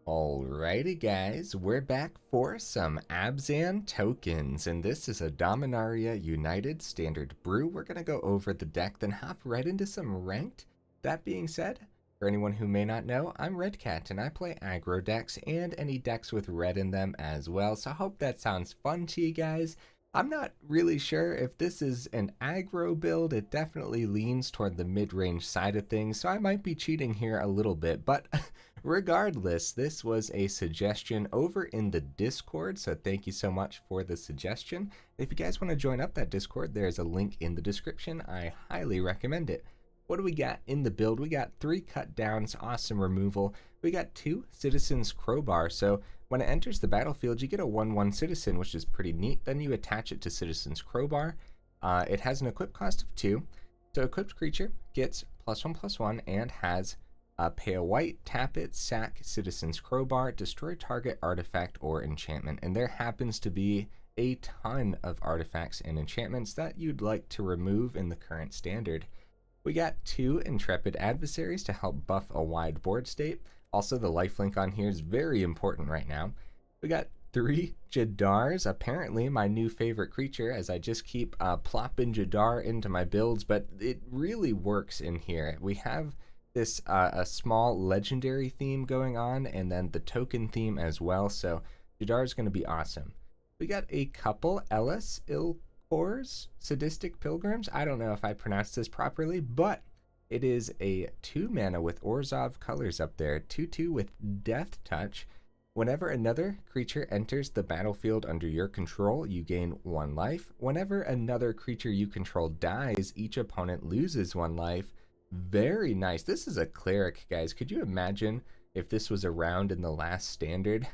Alrighty guys, we're back for some Abzan tokens, and this is a Dominaria United Standard Brew. We're going to go over the deck, then hop right into some ranked. That being said, for anyone who may not know, I'm Red Cat, and I play aggro decks and any decks with red in them as well, so I hope that sounds fun to you guys. I'm not really sure if this is an aggro build. It definitely leans toward the mid-range side of things, so I might be cheating here a little bit, but regardless, this was a suggestion over in the Discord, so thank you so much for the suggestion. If you guys want to join up that Discord, there's a link in the description. I highly recommend it. What do we got in the build? We got 3 cut downs, awesome removal. We got 2 Citizens Crowbar, so when it enters the battlefield, you get a 1/1 Citizen, which is pretty neat. Then you attach it to Citizens Crowbar. It has an equip cost of 2, so equipped creature gets +1/+1 and has pay a white, tap it, sack Citizens Crowbar, destroy target artifact or enchantment. And there happens to be a ton of artifacts and enchantments that you'd like to remove in the current standard. We got 2 Intrepid Adversaries to help buff a wide board state. Also, the lifelink on here is very important right now. We got 3 Jadars, apparently my new favorite creature, as I just keep plopping Jadar into my builds, but it really works in here. We have this a small legendary theme going on, and then the token theme as well, so Jadar is going to be awesome. We got a couple Elas, il-Kors, Sadistic Pilgrims. I don't know if I pronounced this properly, but it is a 2 mana with Orzhov colors up there, 2/2 with Death Touch. Whenever another creature enters the battlefield under your control, you gain 1 life. Whenever another creature you control dies, each opponent loses 1 life. Very nice. This is a cleric, guys. Could you imagine if this was around in the last standard?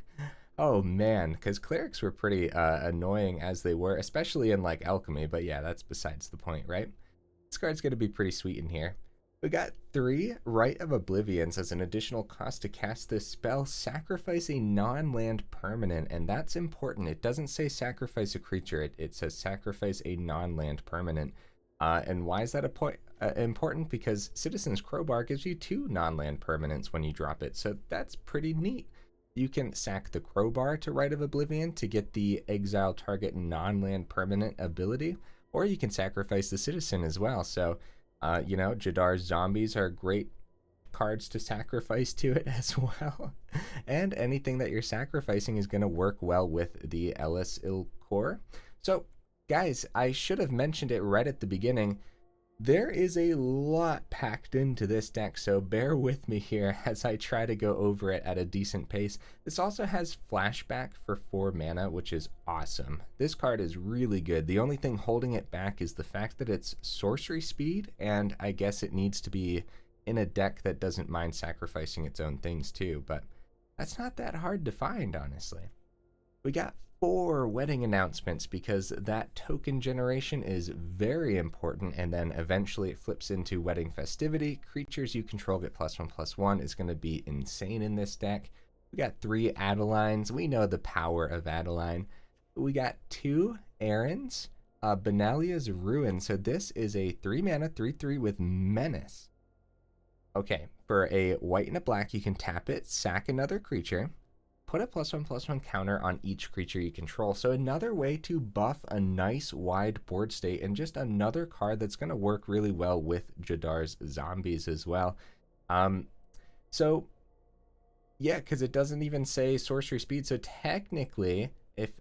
Oh man, because clerics were pretty annoying as they were, especially in like alchemy, but yeah, that's besides the point, right? This card's going to be pretty sweet in here. We got 3 Rite of Oblivions. As an additional cost to cast this spell, sacrifice a non-land permanent, and that's important. It doesn't say sacrifice a creature, it says sacrifice a non-land permanent. And why is that important? Because Citizens Crowbar gives you 2 non-land permanents when you drop it, so that's pretty neat. You can sack the Crowbar to Rite of Oblivion to get the exile target non-land permanent ability, or you can sacrifice the Citizen as well. So you know, Jadar's zombies are great cards to sacrifice to it as well. And anything that you're sacrificing is going to work well with the Elas il-Kor. So, guys, I should have mentioned it right at the beginning. There is a lot packed into this deck, so bear with me here as I try to go over it at a decent pace. This also has Flashback for 4 mana, which is awesome. This card is really good. The only thing holding it back is the fact that it's sorcery speed, and I guess it needs to be in a deck that doesn't mind sacrificing its own things too, but that's not that hard to find, honestly. We got 4 wedding announcements because that token generation is very important, and then eventually it flips into wedding festivity. Creatures you control get +1/+1 is going to be insane in this deck. We got 3 Adelines. We know the power of Adeline. We got 2 Arons, Benalia's Ruin. So this is a 3 mana 3/3 with Menace. Okay, for a white and a black, you can tap it, sack another creature, put a +1/+1 counter on each creature you control. So another way to buff a nice wide board state, and just another card that's going to work really well with Jadar's zombies as well. So yeah, because it doesn't even say sorcery speed. So technically,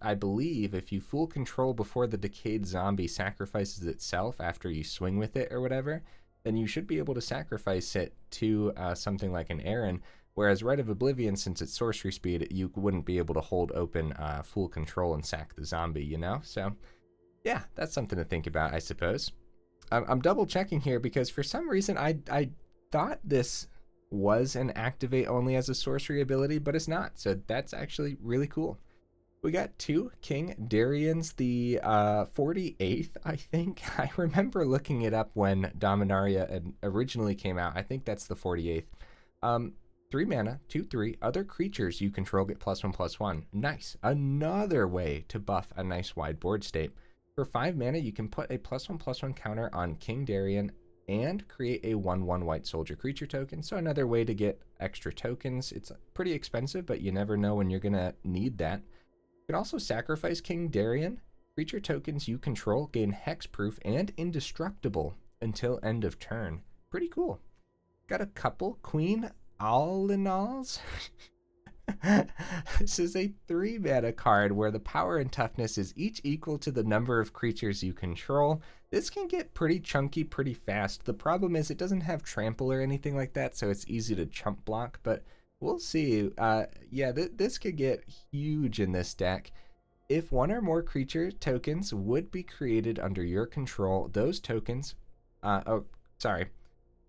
I believe if you full control before the decayed zombie sacrifices itself after you swing with it or whatever, then you should be able to sacrifice it to something like an Aron. Whereas Rite of Oblivion, since it's sorcery speed, you wouldn't be able to hold open full control and sack the zombie, you know? So, yeah, that's something to think about, I suppose. I'm double checking here because for some reason I thought this was an activate only as a sorcery ability, but it's not. So that's actually really cool. We got 2 King Dariens, the 48th, I think. I remember looking it up when Dominaria originally came out. I think that's the 48th. 3 mana, 2/3, other creatures you control get +1/+1. Nice. Another way to buff a nice wide board state. For 5 mana, you can put a +1/+1 counter on King Darien and create a 1/1 white soldier creature token. So another way to get extra tokens. It's pretty expensive, but you never know when you're gonna need that. You can also sacrifice King Darien. Creature tokens you control gain hexproof and indestructible until end of turn. Pretty cool. Got a couple Queen Allenals. This is a 3-mana card where the power and toughness is each equal to the number of creatures you control. This can get pretty chunky pretty fast. The problem is it doesn't have trample or anything like that, so it's easy to chump block, but we'll see. Yeah, this could get huge in this deck. If one or more creature tokens would be created under your control, those tokens,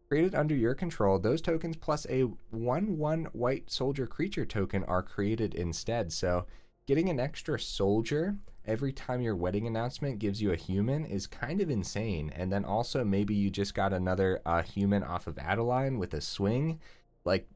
created under your control, those tokens plus a 1/1 white soldier creature token are created instead. So getting an extra soldier every time your wedding announcement gives you a human is kind of insane. And then also maybe you just got another human off of Adeline with a swing. Like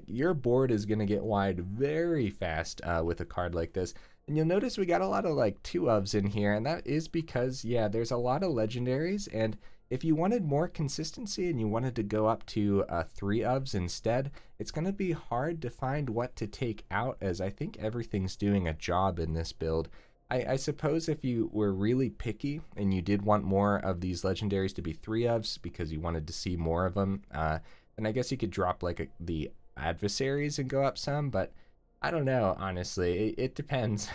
your board is going to get wide very fast with a card like this. And you'll notice we got a lot of like 2-ofs in here, and that is because, yeah, there's a lot of legendaries, and if you wanted more consistency and you wanted to go up to 3-ofs instead, it's going to be hard to find what to take out, as I think everything's doing a job in this build. I suppose if you were really picky and you did want more of these legendaries to be 3-ofs because you wanted to see more of them, then I guess you could drop like the adversaries and go up some, but I don't know, honestly. It depends.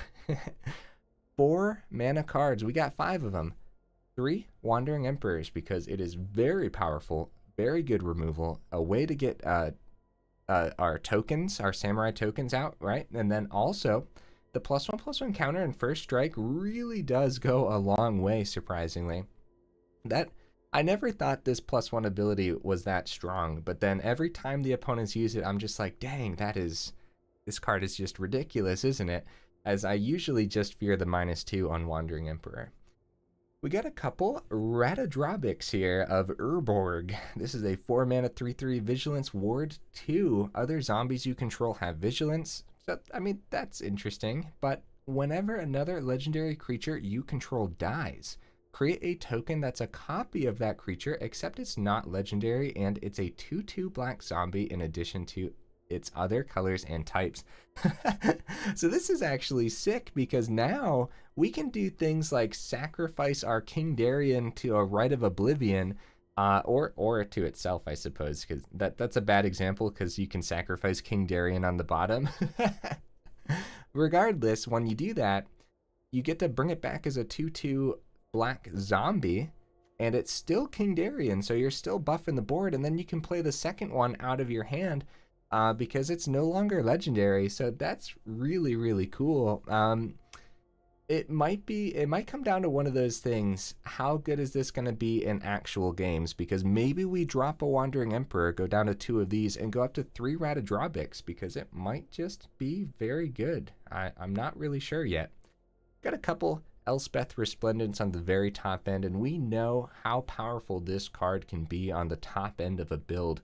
4 mana cards. We got 5 of them. 3 Wandering Emperors, because it is very powerful, very good removal, a way to get our tokens, our samurai tokens out, right? And then also, the +1/+1 counter and first strike really does go a long way, surprisingly. I never thought this +1 ability was that strong, but then every time the opponents use it, I'm just like, dang, this card is just ridiculous, isn't it? As I usually just fear the -2 on Wandering Emperor. We got a couple Ratadrabiks here of Urborg. This is a 4-mana 3/3 Vigilance Ward 2. Other zombies you control have Vigilance. So, I mean, that's interesting. But whenever another legendary creature you control dies, create a token that's a copy of that creature, except it's not legendary, and it's a 2/2 black zombie in addition to its other colors and types. So this is actually sick, because now we can do things like sacrifice our King Darien to a Rite of Oblivion, or to itself, I suppose, because that's a bad example because you can sacrifice King Darien on the bottom. Regardless, when you do that, you get to bring it back as a 2/2 black zombie, and it's still King Darien, so you're still buffing the board, and then you can play the second one out of your hand because it's no longer legendary. So that's really, really cool. It might come down to one of those things. How good is this going to be in actual games? Because maybe we drop a Wandering Emperor, go down to 2 of these, and go up to 3 Ratadrabiks, because it might just be very good. I'm not really sure yet. Got a couple Elspeth Resplendents on the very top end, and we know how powerful this card can be on the top end of a build.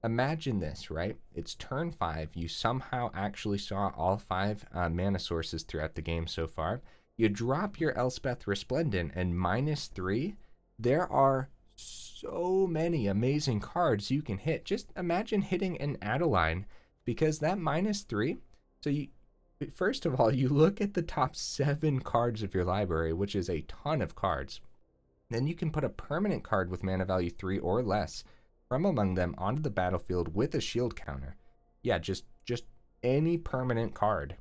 Imagine this, right? It's turn 5. You somehow actually saw all 5 mana sources throughout the game so far. You drop your Elspeth Resplendent, and -3, there are so many amazing cards you can hit. Just imagine hitting an Adeline, because that -3, so first of all, you look at the top 7 cards of your library, which is a ton of cards. Then you can put a permanent card with mana value 3 or less from among them onto the battlefield with a shield counter. Yeah, just any permanent card.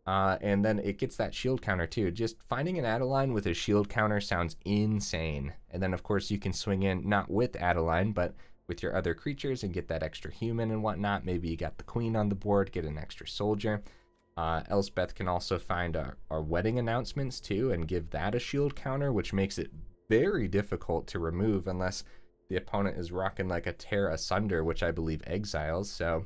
And then it gets that shield counter too. Just finding an Adeline with a shield counter sounds insane. And then of course you can swing in, not with Adeline, but with your other creatures and get that extra human and whatnot. Maybe you got the queen on the board, get an extra soldier. Elspeth can also find our wedding announcements too and give that a shield counter, which makes it very difficult to remove unless the opponent is rocking like a Tear Asunder, which I believe exiles. So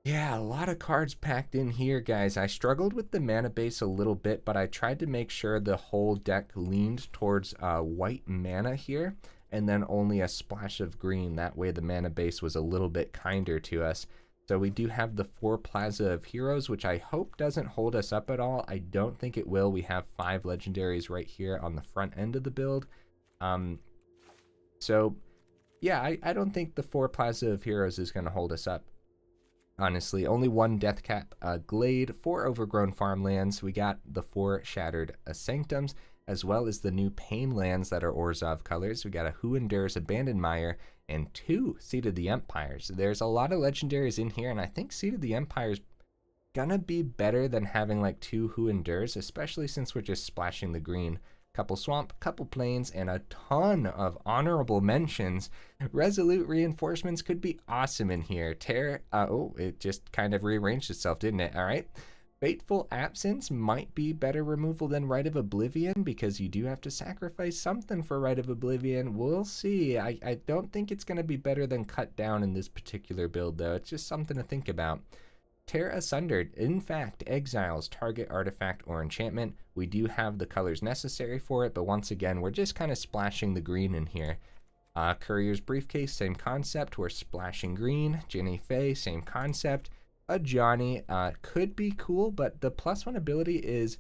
yeah, a lot of cards packed in here, guys. I struggled with the mana base a little bit, but I tried to make sure the whole deck leaned towards white mana here, and then only a splash of green. That way the mana base was a little bit kinder to us. So we do have the 4 Plaza of Heroes, which I hope doesn't hold us up at all. I don't think it will. We have 5 legendaries right here on the front end of the build. So Yeah, I don't think the 4 Plaza of Heroes is going to hold us up. Honestly, only 1 Deathcap Glade, 4 Overgrown Farmlands. We got the 4 Shattered Sanctums, as well as the new Pain lands that are Orzhov colors. We got a Who Endures Abandoned Mire and 2 Seat of the Empires. There's a lot of legendaries in here, and I think Seat of the Empire's gonna be better than having like 2 Who Endures, especially since we're just splashing the green. Couple swamp, couple plains, and a ton of honorable mentions. Resolute reinforcements could be awesome in here. Oh, it just kind of rearranged itself, didn't it? All right. Fateful Absence might be better removal than Rite of Oblivion, because you do have to sacrifice something for Rite of Oblivion. We'll see. I don't think it's going to be better than Cut Down in this particular build, though. It's just something to think about. Tear Asundered, in fact, exiles target artifact or enchantment. We do have the colors necessary for it, but once again, we're just kind of splashing the green in here. Courier's Briefcase, same concept. We're splashing green. Jenny Faye, same concept. A Johnny could be cool, but the +1 ability is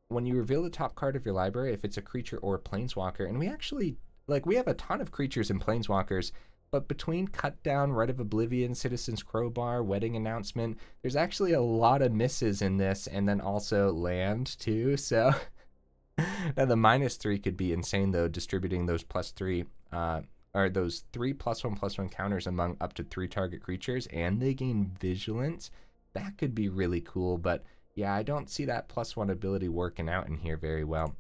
when you reveal the top card of your library, if it's a creature or a planeswalker, and we actually, like, we have a ton of creatures and planeswalkers, but between Cut Down, Rite of Oblivion, Citizen's Crowbar, Wedding Announcement, there's actually a lot of misses in this, and then also land too, so now the -3 could be insane though, distributing those +3, or those 3 +1/+1 counters among up to 3 target creatures, and they gain Vigilance. That could be really cool, but yeah, I don't see that +1 ability working out in here very well.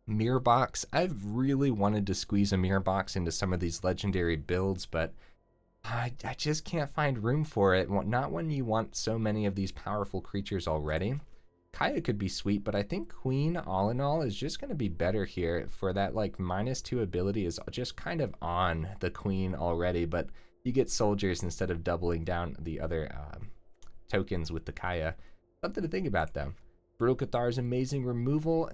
Mirror Box. I've really wanted to squeeze a Mirror Box into some of these legendary builds, but I just can't find room for it. Not when you want so many of these powerful creatures already. Kaya could be sweet, but I think Queen Allenal is just going to be better here for that, like, -2 ability is just kind of on the Queen already, but you get soldiers instead of doubling down the other tokens with the Kaya. Something to think about, though. Brutal Cathar's amazing removal.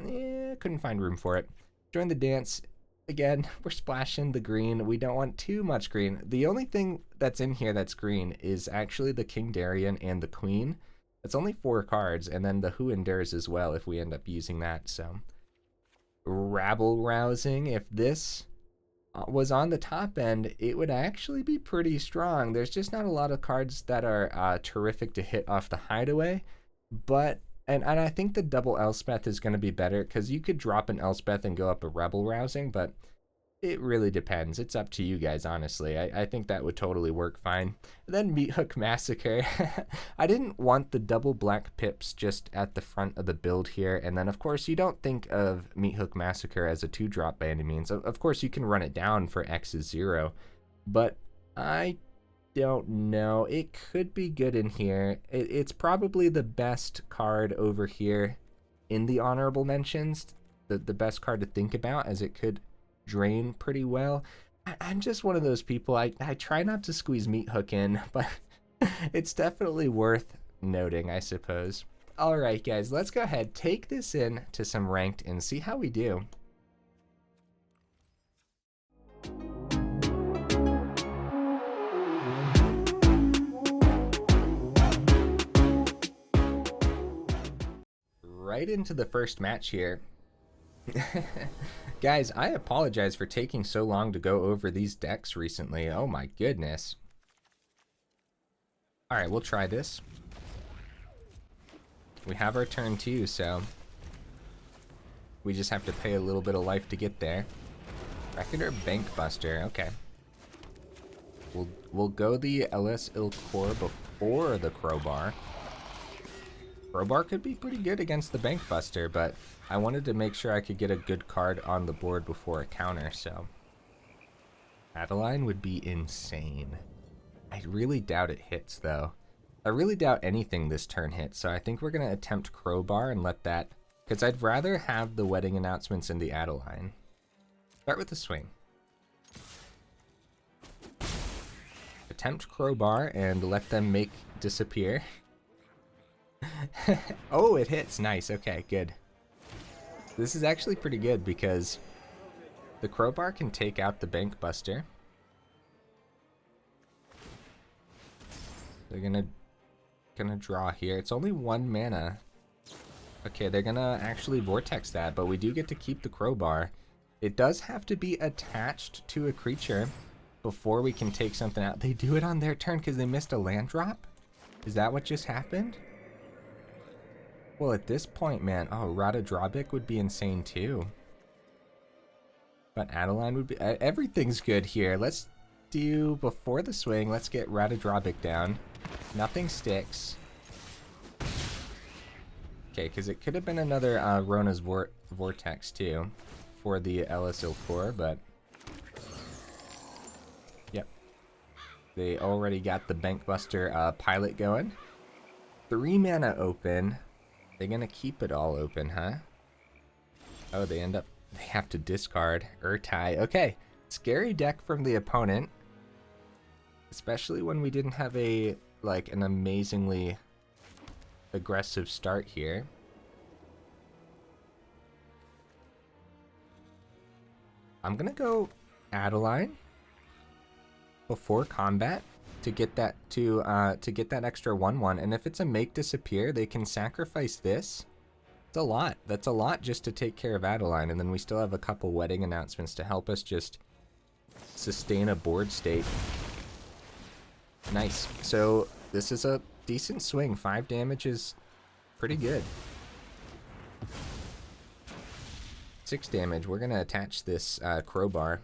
Couldn't find room for it. Join the dance. Again, we're splashing the green. We don't want too much green. The only thing that's in here that's green is actually the King Darien and the Queen. It's only 4 cards, and then the Who Endures as well if we end up using that. So, Rabble Rousing. If this was on the top end, it would actually be pretty strong. There's just not a lot of cards that are terrific to hit off the Hideaway, but and I think the double Elspeth is going to be better, because you could drop an Elspeth and go up a Rebel Rousing, but it really depends. It's up to you guys, honestly. I think that would totally work fine. And then Meat Hook Massacre. I didn't want the double black pips just at the front of the build here, and then of course you don't think of Meat Hook Massacre as a 2-drop by any means. Of course you can run it down for X is 0, but I don't know. It could be good in here. It's probably the best card over here in the honorable mentions, the best card to think about, as it could drain pretty well. I'm just one of those people, I try not to squeeze Meat Hook in, but it's definitely worth noting, I suppose. All right, guys, let's go ahead, take this in to some ranked and see how we do. Right into the first match here. Guys, I apologize for taking so long to go over these decks recently. Oh my goodness. Alright, we'll try this. We have our turn 2, so we just have to pay a little bit of life to get there. Reckoner Bankbuster, okay. We'll go the Elas il-Kor before the Crowbar. Crowbar could be pretty good against the Bankbuster, but I wanted to make sure I could get a good card on the board before a counter, so Adeline would be insane. I really doubt it hits, though. I really doubt anything this turn hits, so I think we're going to attempt Crowbar and let that, because I'd rather have the Wedding Announcements in the Adeline. Start with the swing. Attempt Crowbar and let them make disappear. Oh, it hits. Nice. Okay, good. This is actually pretty good because the Crowbar can take out the Bankbuster. They're gonna draw here. It's only 1 mana. Okay, they're gonna actually Vortex that, but we do get to keep the Crowbar. It does have to be attached to a creature before we can take something out. They do it on their turn because they missed a land drop? Is that what just happened? Well, at this point, man, oh, Ratadrabik would be insane too. But Adeline would be, everything's good here. Let's do, before the swing, let's get Ratadrabik down. Nothing sticks. Okay, because it could have been another Rona's Vortex too for the Elas il-Kor, but yep. They already got the Bankbuster pilot going. 3 mana open. They're gonna keep it all open, huh? Oh, they have to discard Urtai. Okay, scary deck from the opponent. Especially when we didn't have an amazingly aggressive start here. I'm gonna go Adeline before combat to get that extra 1/1, and if it's a make disappear, they can sacrifice this. It's a lot. That's a lot just to take care of Adeline, and then we still have a couple wedding announcements to help us just sustain a board state. Nice. So this is a decent swing. 5 damage is pretty good. 6 damage. We're gonna attach this Crowbar.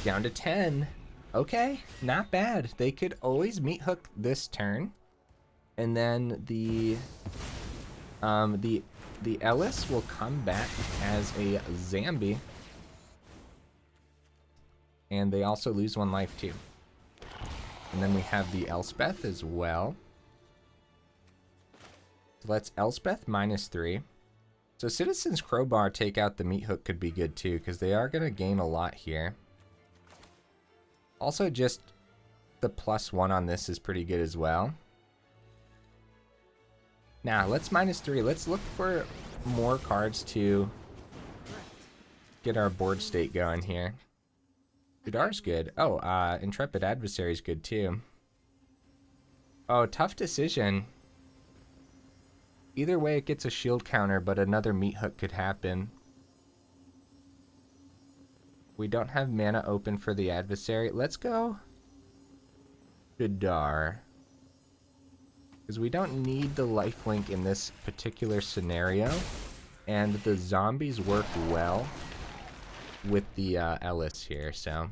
Down to 10. Okay, not bad. They could always meat hook this turn, and then the Elas will come back as a zombie, and they also lose 1 life too. And then we have the Elspeth as well. So let's Elspeth -3. So Citizen's Crowbar take out the meat hook could be good too, because they are going to gain a lot here. Also, just the +1 on this is pretty good as well. Now, let's -3. Let's look for more cards to get our board state going here. Jadar's good. Oh, Intrepid Adversary is good too. Oh, tough decision. Either way, it gets a shield counter, but another meat hook could happen. We don't have mana open for the adversary. Let's go Jadar, because we don't need the lifelink in this particular scenario, and the zombies work well with the Elas here, so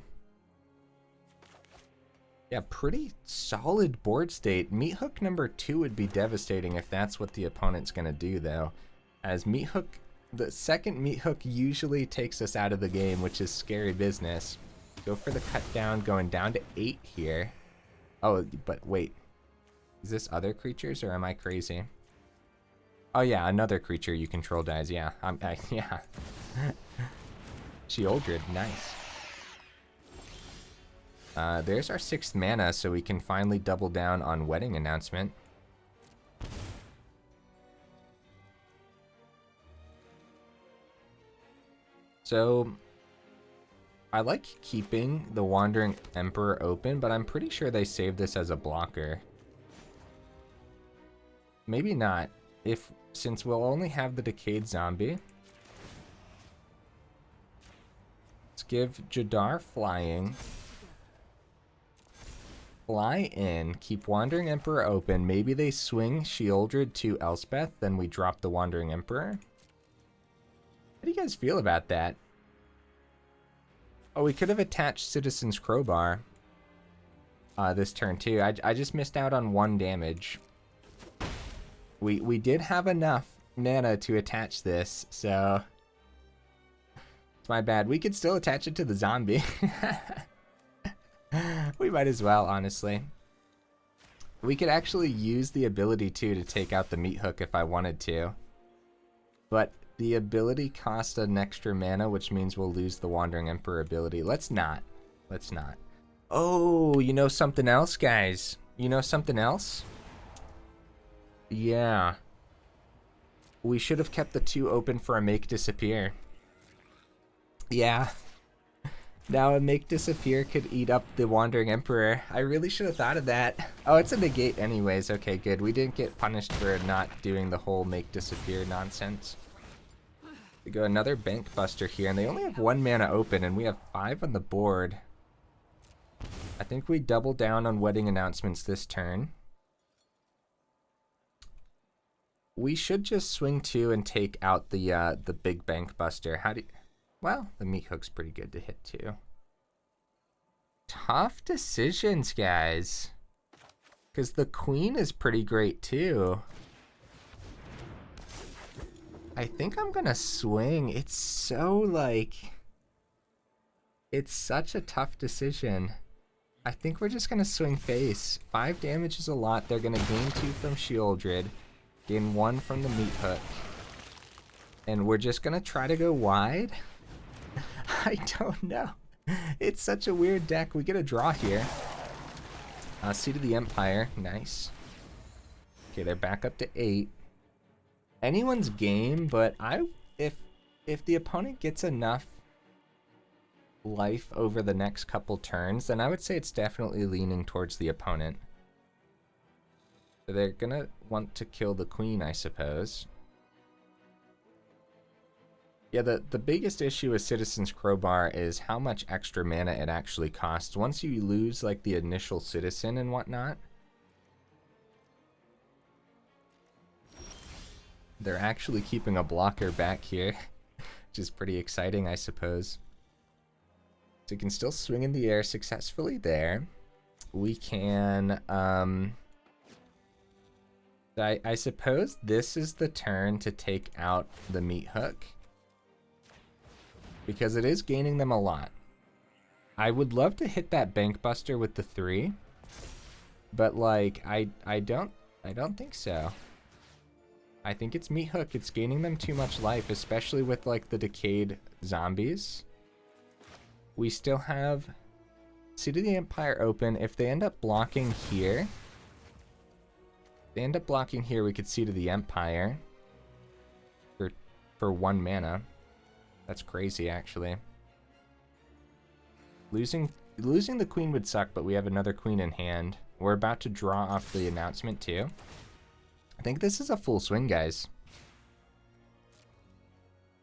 yeah, pretty solid board state. Meat hook number 2 would be devastating if that's what the opponent's gonna do, though, as meat hook, the second meat hook usually takes us out of the game, which is scary business. Go for the cut down, going down to 8 here. Oh, but wait, is this other creatures or am I crazy? Oh yeah, another creature you control dies. Yeah, yeah. Sheoldred, nice. There's our 6th mana, so we can finally double down on wedding announcement. So I like keeping the Wandering Emperor open, but I'm pretty sure they saved this as a blocker. Maybe not, since we'll only have the Decayed Zombie. Let's give Jadar flying. Fly in, keep Wandering Emperor open. Maybe they swing Sheoldred to Elspeth, then we drop the Wandering Emperor. How do you guys feel about that? Oh, we could have attached Citizen's Crowbar this turn too. I just missed out on 1 damage. We did have enough mana to attach this, so it's my bad. We could still attach it to the zombie. We might as well, honestly. We could actually use the ability to take out the meat hook if I wanted to. But the ability costs an extra mana, which means we'll lose the Wandering Emperor ability. Let's not. Let's not. Oh, you know something else, guys? You know something else? Yeah. We should have kept the 2 open for a make disappear. Yeah. Now a make disappear could eat up the Wandering Emperor. I really should have thought of that. Oh, it's a negate anyways. Okay, good. We didn't get punished for not doing the whole make disappear nonsense. We go another Bank Buster here, and they only have 1 mana open, and we have 5 on the board. I think we double down on wedding announcements this turn. We should just swing 2 and take out the big Bank Buster. How do you... Well, the Meat Hook's pretty good to hit too. Tough decisions, guys. Because the Queen is pretty great too. I think I'm gonna swing. It's so like... It's such a tough decision. I think we're just gonna swing face. 5 damage is a lot. They're gonna gain 2 from Sheoldred. Gain 1 from the Meat Hook. And we're just gonna try to go wide? I don't know. It's such a weird deck. We get a draw here. Seat of the Empire. Nice. Okay, they're back up to 8. Anyone's game, but if the opponent gets enough life over the next couple turns, then I would say it's definitely leaning towards the opponent. So they're gonna want to kill the Queen, I suppose. Yeah, the biggest issue with Citizen's Crowbar is how much extra mana it actually costs. Once you lose like the initial Citizen and whatnot, they're actually keeping a blocker back here, which is pretty exciting, I suppose. So you can still swing in the air successfully there. We can, I suppose this is the turn to take out the Meat Hook, because it is gaining them a lot. I would love to hit that Bank Buster with the 3, but like, I don't think so. I think it's Meat Hook. It's gaining them too much life, especially with like the decayed zombies. We still have Seat of the Empire open. If they end up blocking here, we could Seat of the Empire for 1 mana. That's crazy, actually. Losing the Queen would suck, but we have another Queen in hand. We're about to draw off the announcement too. I think this is a full swing, guys.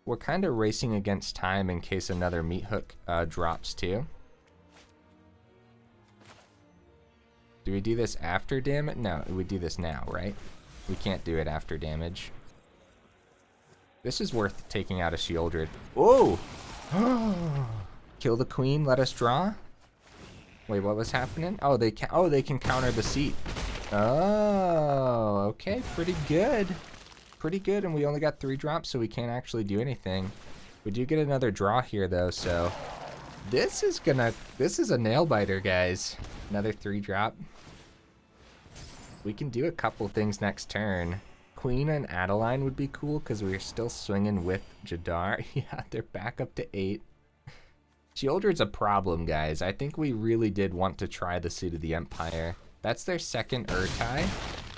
We're kind of racing against time in case another Meat Hook drops too. Do we do this after damage? No, we do this now, right? We can't do it after damage. This is worth taking out a Sheoldred. Oh! Kill the Queen, let us draw? Wait, what was happening? Oh, they can counter the seat. Oh, okay, pretty good. Pretty good, and we only got 3 drops, so we can't actually do anything. We do get another draw here, though, so... This is a nail-biter, guys. Another 3 drop. We can do a couple things next turn. Queen and Adeline would be cool, because we're still swinging with Jadar. Yeah, they're back up to 8. Sheoldred's a problem, guys. I think we really did want to try the Seat of the Empire. That's their second Urtai.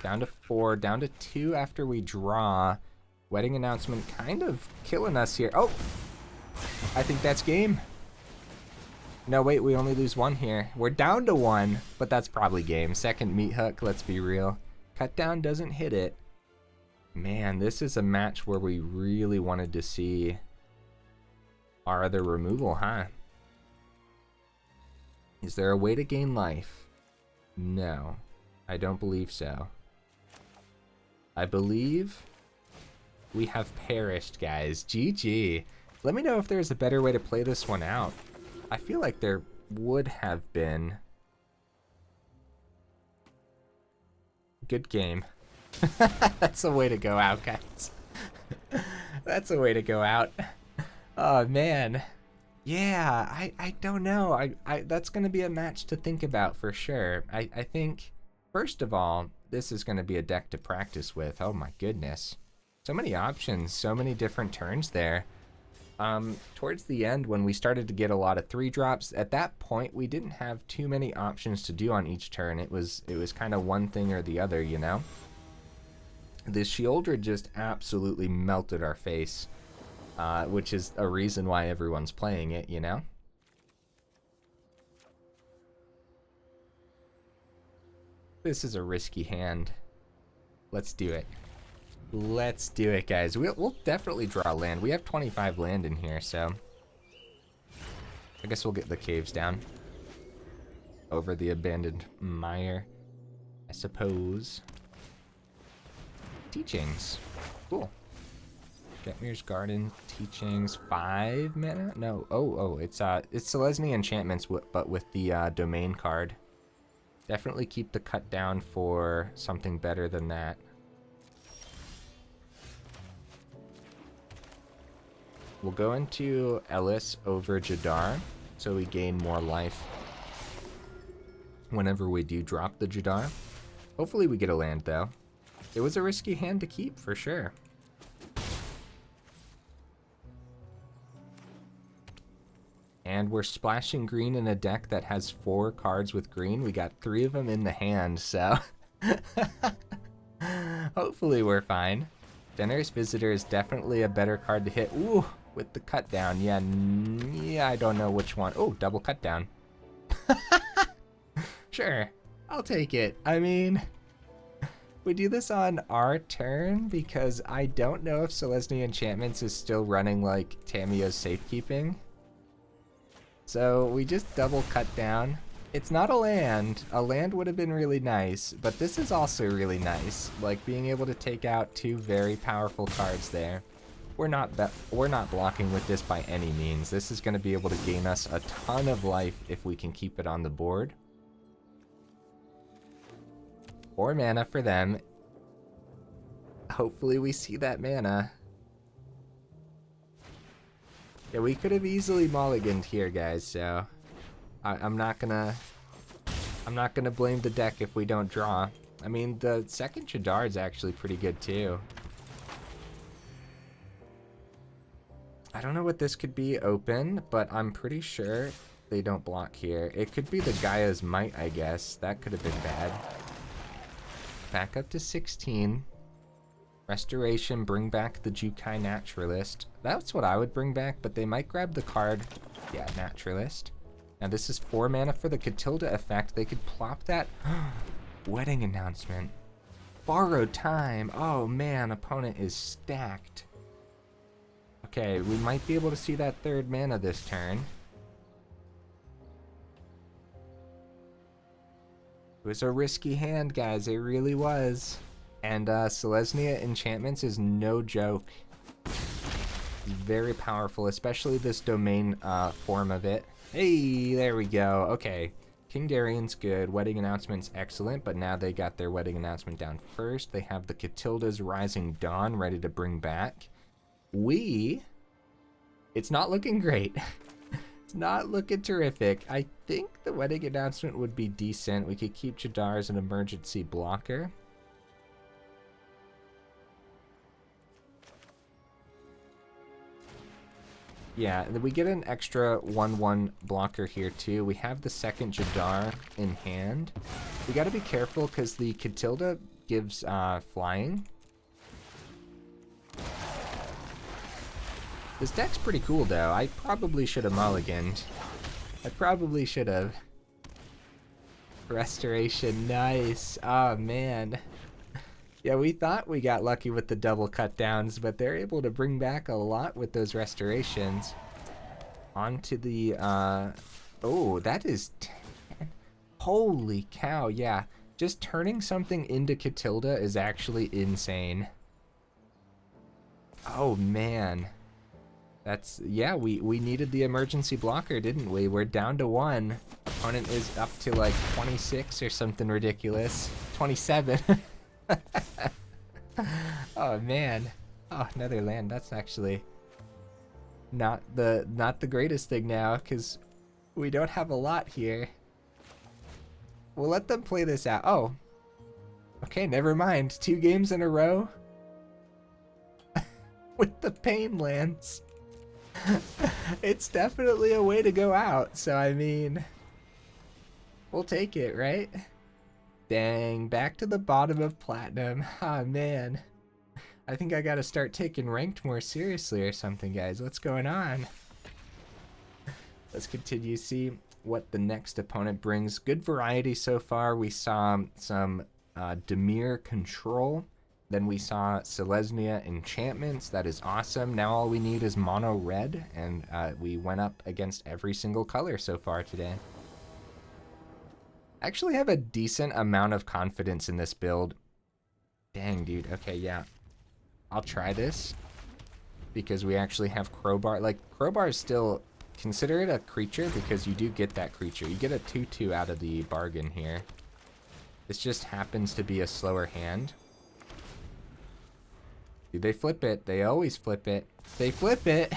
Down to 4, down to 2 after we draw. Wedding announcement kind of killing us here. Oh! I think that's game. No, wait, we only lose 1 here. We're down to 1, but that's probably game. Second Meat Hook, let's be real. Cut down doesn't hit it. Man, this is a match where we really wanted to see our other removal, huh? Is there a way to gain life? No, I don't believe so. I believe we have perished, guys. GG. Let me know if there's a better way to play this one out. I feel like there would have been. Good game. That's a way to go out, guys. That's a way to go out. Oh, man. Yeah, I don't know. I that's going to be a match to think about for sure. I think, first of all, this is going to be a deck to practice with. Oh my goodness. So many options, so many different turns there. Towards the end, when we started to get a lot of 3 drops, at that point, we didn't have too many options to do on each turn. It was kind of one thing or the other, you know? The Sheoldred just absolutely melted our face. Which is a reason why everyone's playing it, you know? This is a risky hand. Let's do it. Let's do it, guys. We'll definitely draw land. We have 25 land in here, so I guess we'll get the caves down over the abandoned mire, I suppose. Teachings. Cool. Getmir's Garden, Teachings, 5 mana? No, it's Selesnya Enchantments, but with the domain card. Definitely keep the cut down for something better than that. We'll go into Elas over Jadar, so we gain more life whenever we do drop the Jadar. Hopefully we get a land, though. It was a risky hand to keep, for sure. And we're splashing green in a deck that has 4 cards with green. We got 3 of them in the hand, so hopefully we're fine. Generous Visitor is definitely a better card to hit. Ooh, with the cut down. Yeah, I don't know which one. Oh, double cut down. Sure, I'll take it. I mean, we do this on our turn because I don't know if Selesnya Enchantments is still running like Tamiyo's Safekeeping. So we just double cut down. It's not a land. A land would have been really nice, but this is also really nice. Like being able to take out 2 very powerful cards there. We're not blocking with this by any means. This is going to be able to gain us a ton of life if we can keep it on the board. 4 mana for them. Hopefully we see that mana. Yeah, we could have easily mulliganed here, guys, so I'm not gonna blame the deck if we don't draw. I mean, the second Jadar is actually pretty good too. I don't know what this could be open, but I'm pretty sure they don't block here. It could be the Gaia's Might, I guess. That could have been bad. Back up to 16. Restoration, bring back the Jukai Naturalist. That's what I would bring back, but they might grab the card. Yeah, Naturalist. Now this is 4 mana for the Catilda effect. They could plop that. Wedding Announcement. Borrowed Time. Oh man, opponent is stacked. Okay, we might be able to see that 3rd mana this turn. It was a risky hand, guys. It really was. And Selesnya Enchantments is no joke. Very powerful, especially this domain form of it. Hey, there we go. Okay, King Darien's good. Wedding Announcement's excellent, but now they got their Wedding Announcement down first. They have the Catilda's Rising Dawn ready to bring back. It's not looking great. It's not looking terrific. I think the Wedding Announcement would be decent. We could keep Jadar as an emergency blocker. Yeah, and then we get an extra 1/1 blocker here too. We have the second Jadar in hand. We gotta be careful because the Catilda gives flying. This deck's pretty cool though. I probably should have mulliganed. I probably should have. Restoration, nice. Oh man. Yeah, we thought we got lucky with the double cut downs, but they're able to bring back a lot with those restorations. Onto the, oh, that is 10. Holy cow, yeah. Just turning something into Catilda is actually insane. Oh, man. That's, yeah, we needed the emergency blocker, didn't we? We're down to 1. Opponent is up to like 26 or something ridiculous. 27. Oh man. Oh, another land. That's actually not the greatest thing now because we don't have a lot here. We'll let them play this out. Oh, okay, never mind. 2 games in a row with the pain lands. It's definitely a way to go out, so I mean, we'll take it, right? Dang, back to the bottom of platinum. Ah, man. I think I gotta start taking ranked more seriously or something, guys. What's going on? Let's continue to see what the next opponent brings. Good variety so far. We saw some Dimir control Then we saw Selesnya enchantments. That is awesome. Now all we need is mono red, and we went up against every single color so far today. I actually have a decent amount of confidence in this build. Dang, dude. Okay, yeah. I'll try this because we actually have Crowbar. Like, Crowbar is still... Consider it a creature because you do get that creature. You get a 2/2 out of the bargain here. This just happens to be a slower hand. Dude, they flip it. They always flip it. They flip it!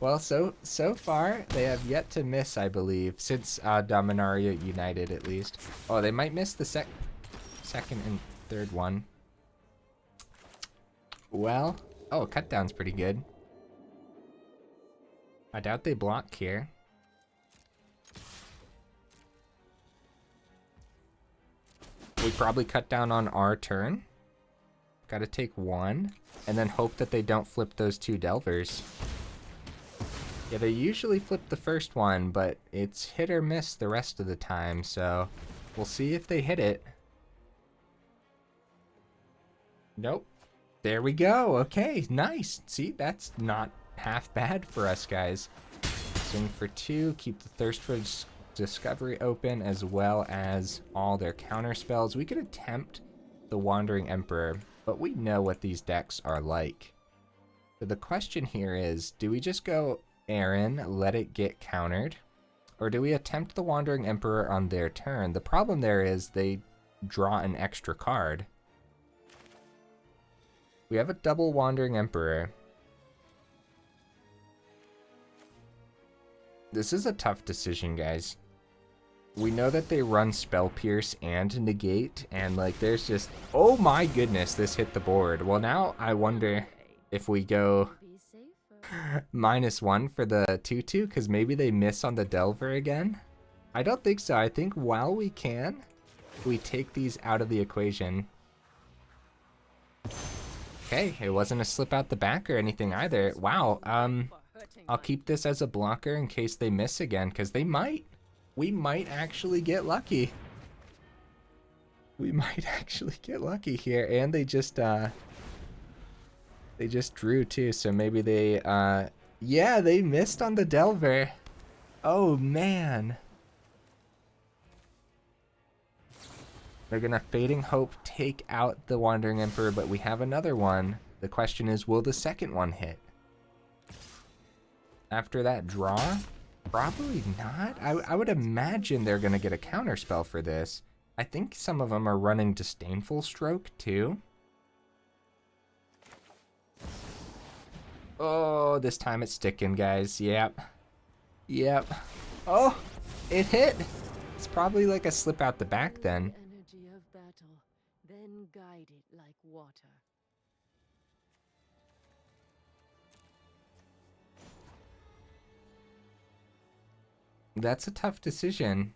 Well, so far, they have yet to miss, I believe, since Dominaria United, at least. Oh, they might miss the second and third one. Well, oh, cut down's pretty good. I doubt they block here. We probably cut down on our turn. Gotta take one, and then hope that they don't flip those two Delvers. Yeah, they usually flip the first one, but it's hit or miss the rest of the time, so we'll see if they hit it. Nope. There we go. Okay, nice. See, that's not half bad for us, guys. Swing for 2, keep the Thirst for Discovery open, as well as all their counter spells. We could attempt the Wandering Emperor, but we know what these decks are like. So the question here is, do we just go Aron, let it get countered, or do we attempt the Wandering Emperor on their turn? The problem there is they draw an extra card. We have a double Wandering Emperor. This is a tough decision, guys. We know that they run Spell Pierce and Negate, and like there's just... Oh my goodness, this hit the board. Well, now I wonder if we go -1 for the 2/2, because maybe they miss on the Delver again. I don't think so. I think while we can, we take these out of the equation. Okay, it wasn't a slip out the back or anything either. Wow, I'll keep this as a blocker in case they miss again, because they might. We might actually get lucky. We might actually get lucky here, and they just drew too, so maybe they, yeah, they missed on the Delver. Oh, man. They're gonna Fading Hope take out the Wandering Emperor, but we have another one. The question is, will the second one hit? After that draw? Probably not. I would imagine they're gonna get a counter spell for this. I think some of them are running Disdainful Stroke too. Oh, this time it's sticking, guys. Yep. Yep. Oh, it hit. It's probably like a slip out the back then. Energy of battle, then guide it like water. That's a tough decision,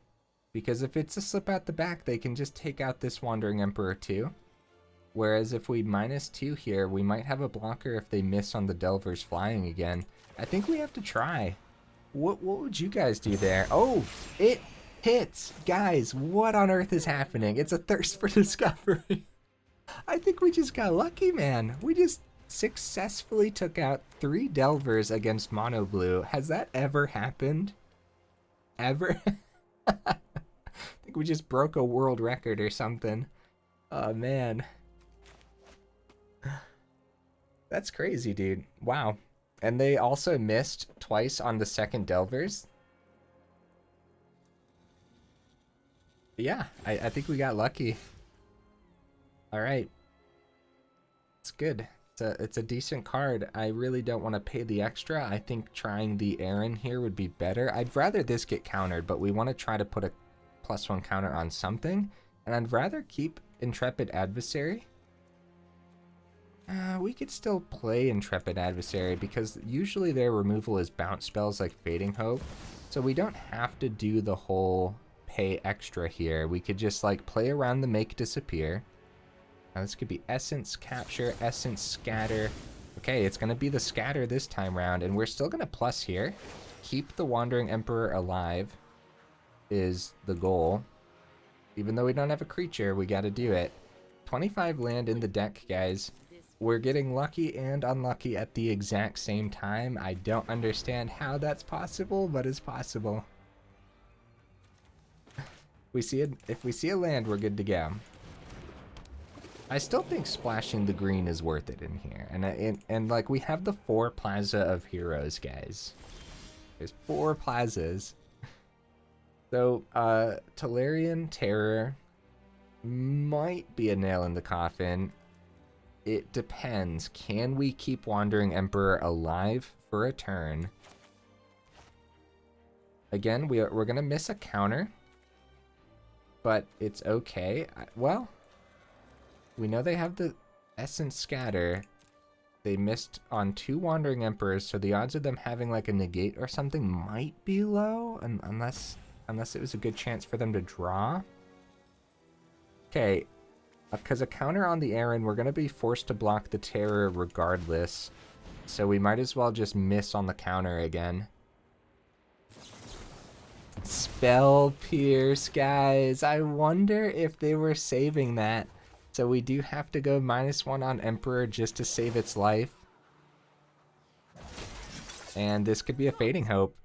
because if it's a slip out the back, they can just take out this Wandering Emperor too. Whereas if we -2 here, we might have a blocker if they miss on the Delvers flying again. I think we have to try. What would you guys do there? Oh, it hits! Guys, what on earth is happening? It's a Thirst for Discovery. I think we just got lucky, man. We just successfully took out 3 Delvers against Mono Blue. Has that ever happened? Ever? I think we just broke a world record or something. Oh, man. That's crazy, dude. Wow. And they also missed twice on the second Delvers. Yeah, I think we got lucky. All right. It's good. It's a decent card. I really don't want to pay the extra. I think trying the Aron here would be better. I'd rather this get countered, but we want to try to put a +1 counter on something. And I'd rather keep Intrepid Adversary. We could still play Intrepid Adversary because usually their removal is bounce spells like Fading Hope. So we don't have to do the whole pay extra here. We could just like play around the Make Disappear. Now this could be Essence Capture, Essence Scatter. Okay, it's going to be the Scatter this time round, and we're still going to plus here. Keep the Wandering Emperor alive is the goal. Even though we don't have a creature, we got to do it. 25 land in the deck, guys. We're getting lucky and unlucky at the exact same time. I don't understand how that's possible, but it's possible. If we see a land, we're good to go. I still think splashing the green is worth it in here. And like, we have the 4 Plaza of Heroes, guys. There's 4 plazas. So, Tolarian Terror might be a nail in the coffin. It depends. Can we keep Wandering Emperor alive for a turn? Again, we're going to miss a counter. But it's okay. Well, we know they have the Essence Scatter. They missed on 2 Wandering Emperors, so the odds of them having like a negate or something might be low, unless it was a good chance for them to draw. Okay, because a counter on the Aron, we're going to be forced to block the Terror regardless, so we might as well just miss on the counter again. Spell Pierce, guys. I wonder if they were saving that. So we do have to go -1 on Emperor just to save its life. And this could be a Fading Hope.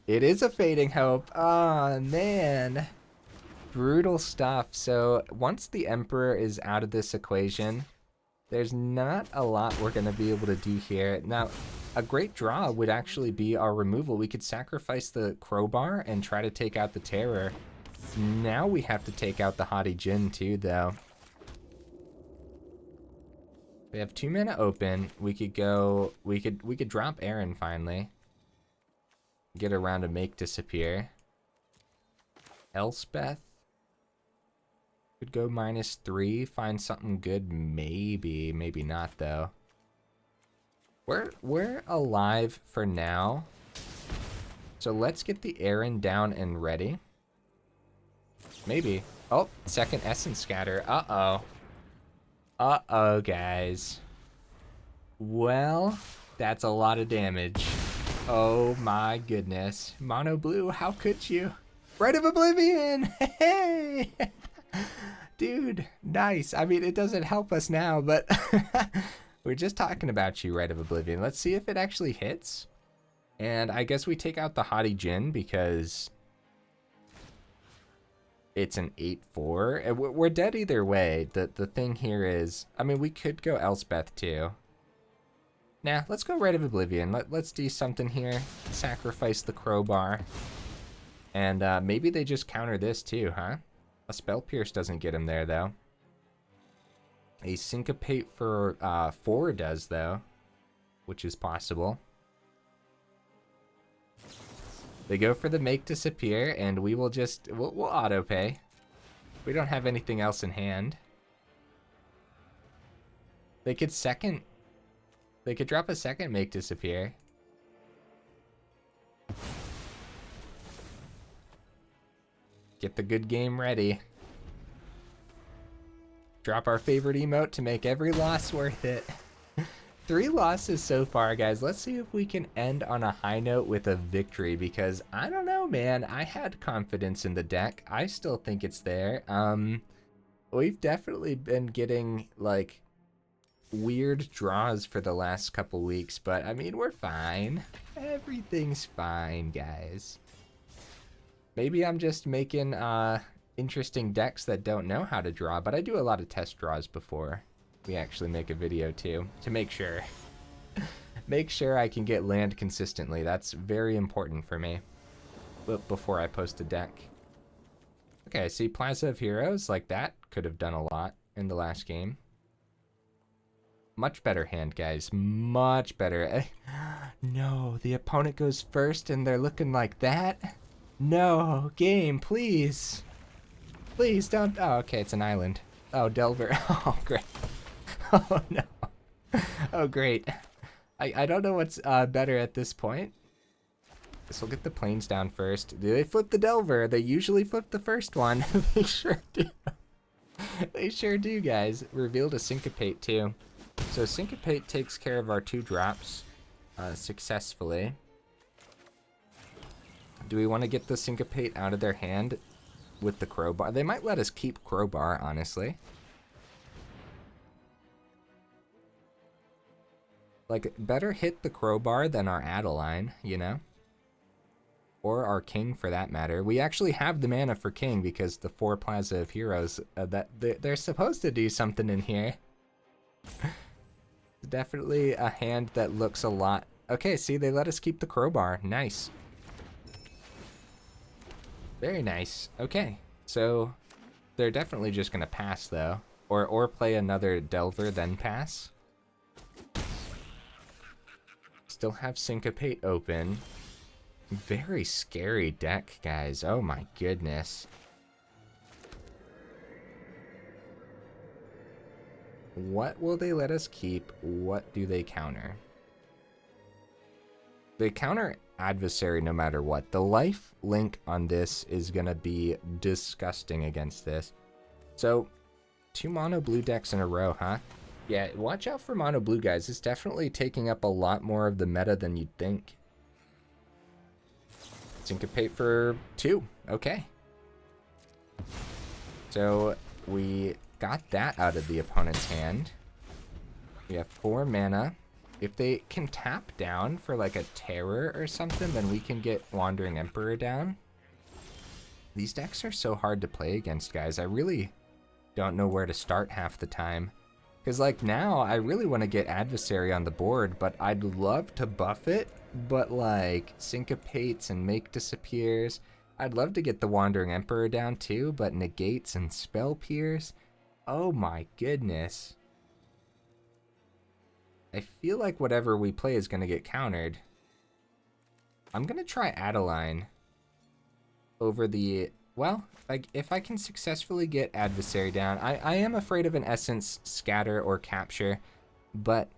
It is a Fading Hope. Oh, man. Brutal stuff. So once the Emperor is out of this equation, there's not a lot we're going to be able to do here. Now, a great draw would actually be our removal. We could sacrifice the Crowbar and try to take out the Terror. Now we have to take out the Haughty Djinn too, though. We have 2 mana open. We could go. We could drop Aron finally. Get around to Make Disappear. Elspeth could go -3. Find something good, maybe. Maybe not though. We're alive for now. So let's get the Aron down and ready. Maybe. Oh, second Essence Scatter. Uh-oh. Uh-oh, guys. Well, that's a lot of damage. Oh my goodness. Mono blue, how could you? Rite of Oblivion! Hey! Dude, nice. I mean, it doesn't help us now, but we're just talking about you, Rite of Oblivion. Let's see if it actually hits. And I guess we take out the Haughty Djinn because it's an 8/4. And we're dead either way. The thing here is, I mean, we could go Elspeth too. Nah, let's go Rite of Oblivion. Let's do something here. Sacrifice the Crowbar. And maybe they just counter this too, huh? A Spell Pierce doesn't get him there, though. A Syncopate for 4 does, though, which is possible. They go for the Make Disappear, and we will just... We'll auto-pay. We don't have anything else in hand. They could second... They could drop a second Make Disappear. Get the good game ready. Drop our favorite emote to make every loss worth it. 3 losses so far, guys. Let's see if we can end on a high note with a victory, because I don't know, man. I had confidence in the deck. I still think it's there. We've definitely been getting, like, weird draws for the last couple weeks, but, I mean, we're fine. Everything's fine, guys. Maybe I'm just making, interesting decks that don't know how to draw, but I do a lot of test draws before we actually make a video too, to make sure. Make sure I can get land consistently. That's very important for me before I post a deck. Okay, see, Plaza of Heroes, like that could have done a lot in the last game. Much better hand, guys. Much better. No, the opponent goes first and they're looking like that? No, game, please. Please don't. Oh, okay, it's an island. Oh, Delver. Oh, great. Oh, no. Oh, great. I don't know what's better at this point. Guess we'll get the planes down first. Do they flip the Delver? They usually flip the first one. They sure do. They sure do, guys. Revealed a Syncopate, too. So Syncopate takes care of our 2 drops successfully. Do we want to get the Syncopate out of their hand? with the Crowbar. They might let us keep Crowbar, honestly. Like, better hit the Crowbar than our Adeline, you know? Or our King, for that matter. We actually have the mana for King because the 4 Plaza of Heroes, they're supposed to do something in here. Definitely a hand that looks a lot... Okay, see, they let us keep the Crowbar. Nice. Very nice. Okay, so they're definitely just going to pass, though. Or play another Delver, then pass. Still have Syncopate open. Very scary deck, guys. Oh my goodness. What will they let us keep? What do they counter? They counter Adversary no matter what. The life link on this is going to be disgusting against this. So, 2 mono blue decks in a row, huh? Yeah, watch out for mono blue, guys. It's definitely taking up a lot more of the meta than you'd think. Syncopate for 2. Okay. So, we got that out of the opponent's hand. We have 4 mana. If they can tap down for like a terror or something, then we can get Wandering Emperor down. These decks are so hard to play against, guys. I really don't know where to start half the time. Because like now, I really want to get Adversary on the board, but I'd love to buff it. But like Syncopates and Make Disappears. I'd love to get the Wandering Emperor down too, but Negates and Spell Pierce. Oh my goodness. I feel like whatever we play is going to get countered. I'm going to try Adeline over the... Well, like if I can successfully get Adversary down, I am afraid of an Essence, Scatter, or Capture, but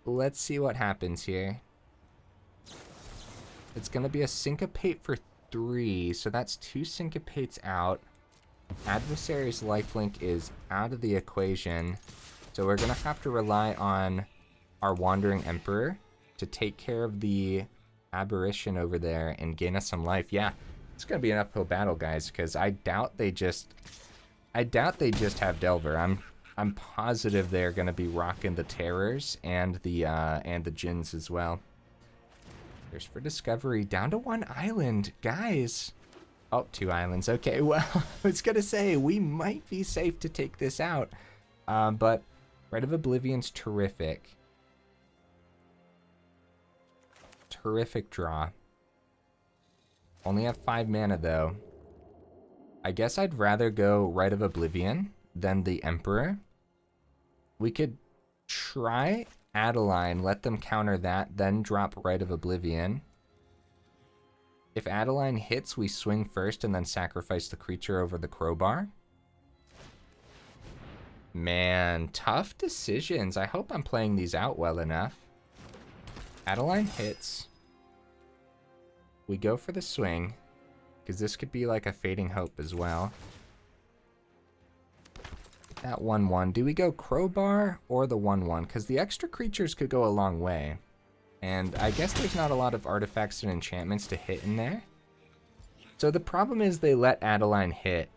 let's see what happens here. It's going to be a Syncopate for 3, so that's 2 Syncopates out. Adversary's lifelink is out of the equation, so we're going to have to rely on our Wandering Emperor to take care of the Aberration over there and gain us some life. Yeah, it's going to be an uphill battle, guys, because I doubt they just have Delver. I'm positive they're going to be rocking the Terrors and the Djinns as well. There's for Discovery, down to 1 island, guys. Oh, 2 islands. Okay, well, I was going to say, we might be safe to take this out. But Rite of Oblivion's terrific. Terrific draw. Only have 5 mana, though. I guess I'd rather go Rite of Oblivion than the Emperor. We could try Adeline, let them counter that, then drop Rite of Oblivion. If Adeline hits, we swing first and then sacrifice the creature over the Crowbar. Man, tough decisions. I hope I'm playing these out well enough. Adeline hits. We go for the swing, because this could be like a Fading Hope as well. That 1/1. Do we go Crowbar or the 1/1? Because the extra creatures could go a long way. And I guess there's not a lot of artifacts and enchantments to hit in there. So the problem is they let Adeline hit.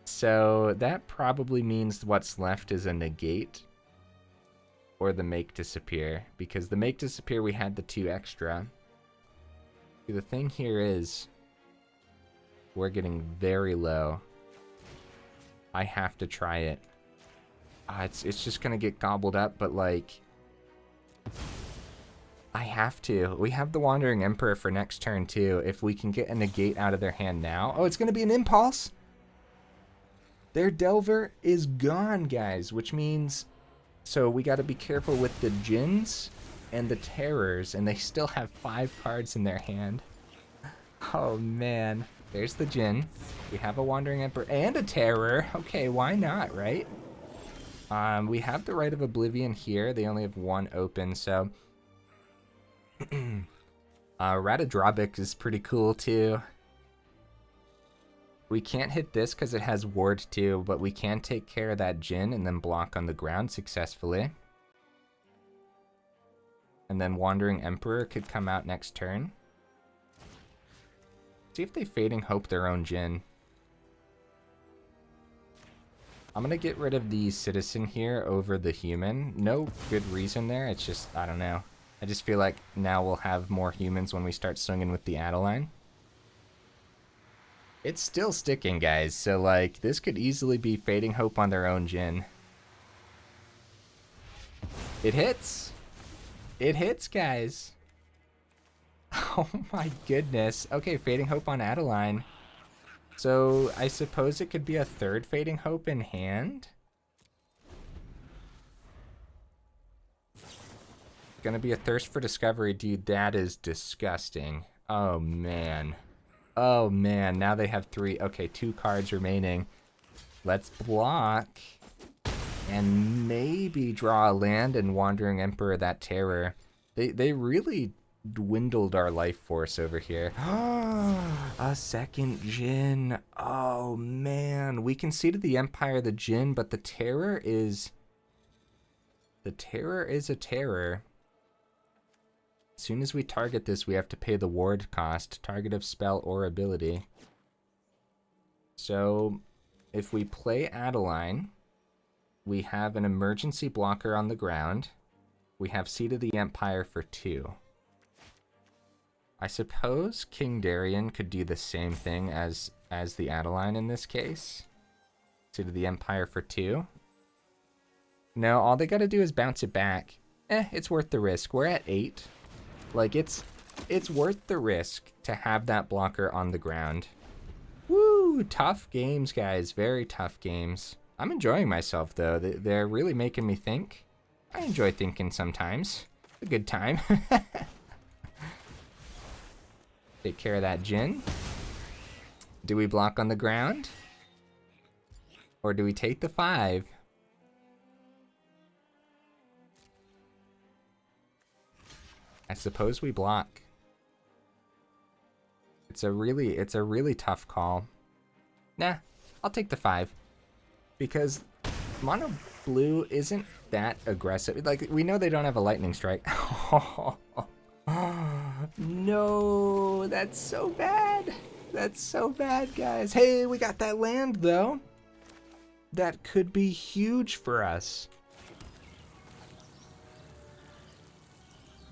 So that probably means what's left is a Negate or the Make Disappear. Because the Make Disappear, we had the 2 extra. See, the thing here is we're getting very low. I have to try it. It's just going to get gobbled up, but like... I have to. We have the Wandering Emperor for next turn, too. If we can get a Negate out of their hand now. Oh, it's going to be an Impulse! Their Delver is gone, guys, which means... So we got to be careful with the Djinns and the Terrors, and they still have 5 cards in their hand. Oh, man. There's the Djinn. We have a Wandering Emperor and a Terror. Okay, why not, right? We have the Rite of Oblivion here. They only have 1 open, so... Ratadrabik is pretty cool too. We can't hit this because it has Ward too, but we can take care of that Djinn and then block on the ground successfully. And then Wandering Emperor could come out next turn. See if they Fading Hope their own Djinn. I'm gonna get rid of the Citizen here over the Human. No good reason there, it's just, I don't know. I just feel like now we'll have more humans when we start swinging with the Adeline. It's still sticking, guys, so like, this could easily be Fading Hope on their own Djinn. It hits! It hits, guys! Oh my goodness. Okay, Fading Hope on Adeline. So, I suppose it could be a third Fading Hope in hand? Gonna be a Thirst for Discovery, dude. That is disgusting. Oh, man. Oh, man. Now they have 3. Okay, 2 cards remaining. Let's block. And maybe draw a land and Wandering Emperor that Terror. They really dwindled our life force over here. A second Djinn. Oh, man. We conceded the Empire the Djinn, but the Terror is... The Terror is a Terror. As soon as we target this, we have to pay the ward cost, target of spell or ability. So, if we play Adeline, we have an emergency blocker on the ground. We have Seat of the Empire for 2. I suppose King Darien could do the same thing as the Adeline in this case. Seat of the Empire for 2. No, all they gotta do is bounce it back. It's worth the risk. We're at 8. Like, it's worth the risk to have that blocker on the ground. Woo! Tough games, guys. Very tough games. I'm enjoying myself, though. They're really making me think. I enjoy thinking sometimes. It's a good time. Take care of that Djinn. Do we block on the ground? Or do we take the 5? I suppose we block. It's a really tough call. Nah, I'll take the 5. Because mono blue isn't that aggressive. Like, we know they don't have a lightning strike. No, that's so bad. That's so bad, guys. Hey, we got that land, though. That could be huge for us.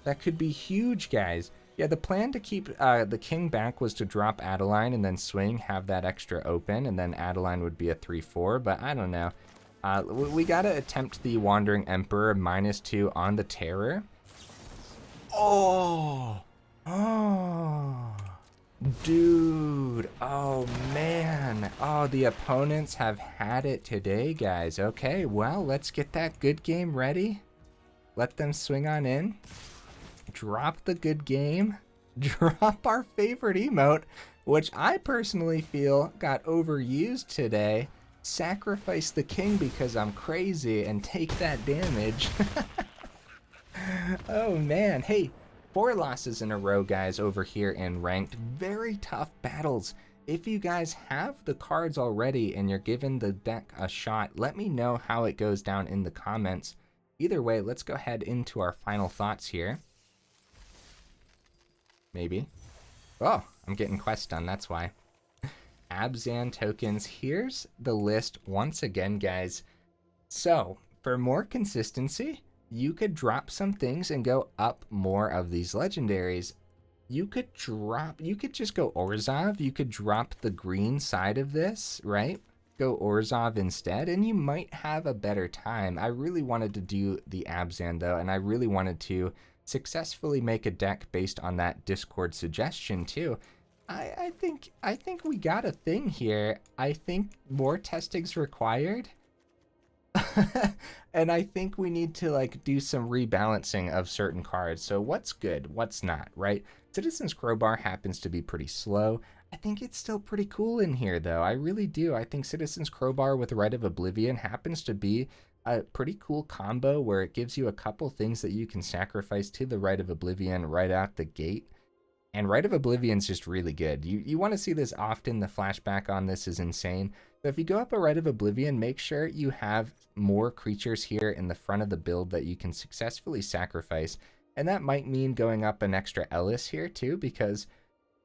That could be huge, guys. Yeah, the plan to keep the king back was to drop Adeline and then swing, have that extra open, and then Adeline would be a 3-4, but I don't know. We gotta attempt the Wandering Emperor -2 on the Terror. Oh! Oh! Dude! Oh, man! Oh, the opponents have had it today, guys. Okay, well, let's get that good game ready. Let them swing on in. Drop the good game, drop our favorite emote, which I personally feel got overused today. Sacrifice the king because I'm crazy and take that damage. Oh man, hey, 4 losses in a row, guys, over here in ranked. Very tough battles. If you guys have the cards already and you're giving the deck a shot, let me know how it goes down in the comments. Either way, let's go ahead into our final thoughts here. Maybe. Oh, I'm getting quest done, that's why. Abzan tokens. Here's the list once again, guys. So, for more consistency, you could drop some things and go up more of these legendaries. You could just go Orzhov. You could drop the green side of this, right? Go Orzhov instead, and you might have a better time. I really wanted to do the Abzan, though, and I really wanted to successfully make a deck based on that Discord suggestion too. I think we got a thing here. I think more testing's required. And I think we need to like do some rebalancing of certain cards. So what's good, what's not, right? Citizen's Crowbar happens to be pretty slow. I think it's still pretty cool in here though. I really do. I think Citizen's Crowbar with Rite of Oblivion happens to be a pretty cool combo where it gives you a couple things that you can sacrifice to the Rite of Oblivion right out the gate. And Rite of Oblivion's just really good. You want to see this often. The flashback on this is insane. So if you go up a Rite of Oblivion, make sure you have more creatures here in the front of the build that you can successfully sacrifice. And that might mean going up an extra Elas here too, because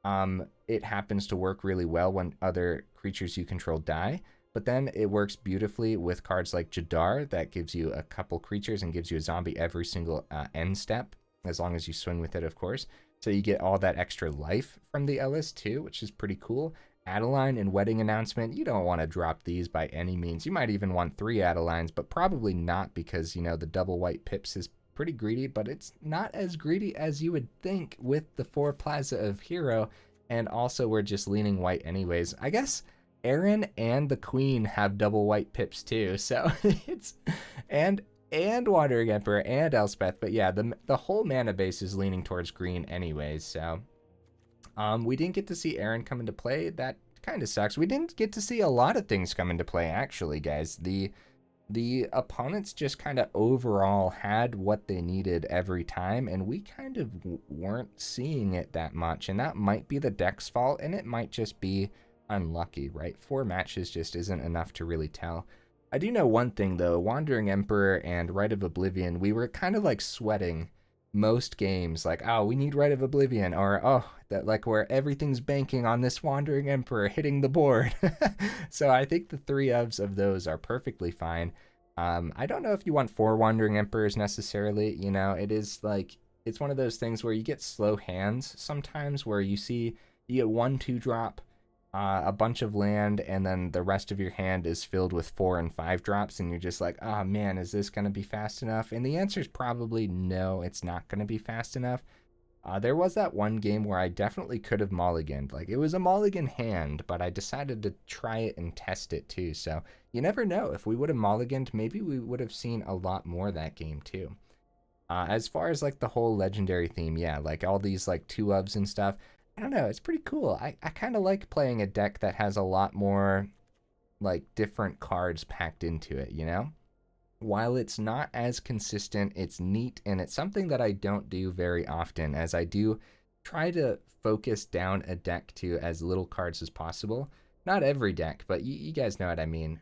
it happens to work really well when other creatures you control die. But then it works beautifully with cards like Jadar that gives you a couple creatures and gives you a zombie every single end step, as long as you swing with it, of course. So you get all that extra life from the Elas too, which is pretty cool. Adeline and Wedding Announcement, you don't want to drop these by any means. You might even want 3 Adelines, but probably not because, you know, the double white pips is pretty greedy, but it's not as greedy as you would think with the 4 Plaza of Hero, and also we're just leaning white anyways. I guess Aron and the Queen have double white pips too, so it's and Wandering Emperor and Elspeth, but yeah, the whole mana base is leaning towards green anyways, so we didn't get to see Aron come into play. That kind of sucks. We didn't get to see a lot of things come into play actually, guys. The opponents just kind of overall had what they needed every time, and we kind of weren't seeing it that much, and that might be the deck's fault, and it might just be unlucky, right? 4 matches just isn't enough to really tell. I do know one thing though, Wandering Emperor and Rite of Oblivion, we were kind of like sweating most games, like, oh, we need Rite of Oblivion, or oh, that like where everything's banking on this Wandering Emperor hitting the board. So I think the 3 of those are perfectly fine. I don't know if you want 4 Wandering Emperors necessarily, you know, it is like, it's one of those things where you get slow hands sometimes, where you get 1/2 drop, a bunch of land, and then the rest of your hand is filled with 4 and 5 drops, and you're just like, oh man, is this going to be fast enough? And the answer is probably no, it's not going to be fast enough. There was that one game where I definitely could have mulliganed. Like, it was a mulligan hand, but I decided to try it and test it too. So you never know. If we would have mulliganed, maybe we would have seen a lot more that game too. As far as like the whole legendary theme, yeah, like all these like 2-ofs and stuff, I don't know, it's pretty cool. I kind of like playing a deck that has a lot more like different cards packed into it, you know? While it's not as consistent, it's neat, and it's something that I don't do very often, as I do try to focus down a deck to as little cards as possible. Not every deck, but you guys know what I mean.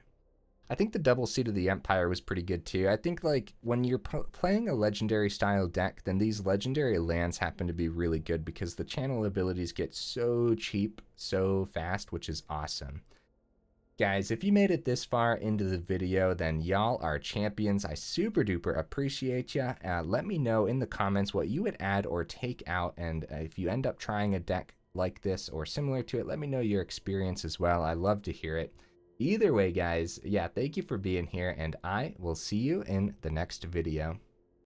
I think the Double Seed of the Empire was pretty good too. I think like when you're playing a legendary style deck, then these legendary lands happen to be really good because the channel abilities get so cheap so fast, which is awesome. Guys, if you made it this far into the video, then y'all are champions. I super duper appreciate ya. Let me know in the comments what you would add or take out, and if you end up trying a deck like this or similar to it, let me know your experience as well. I love to hear it. Either way, guys, yeah, thank you for being here, and I will see you in the next video.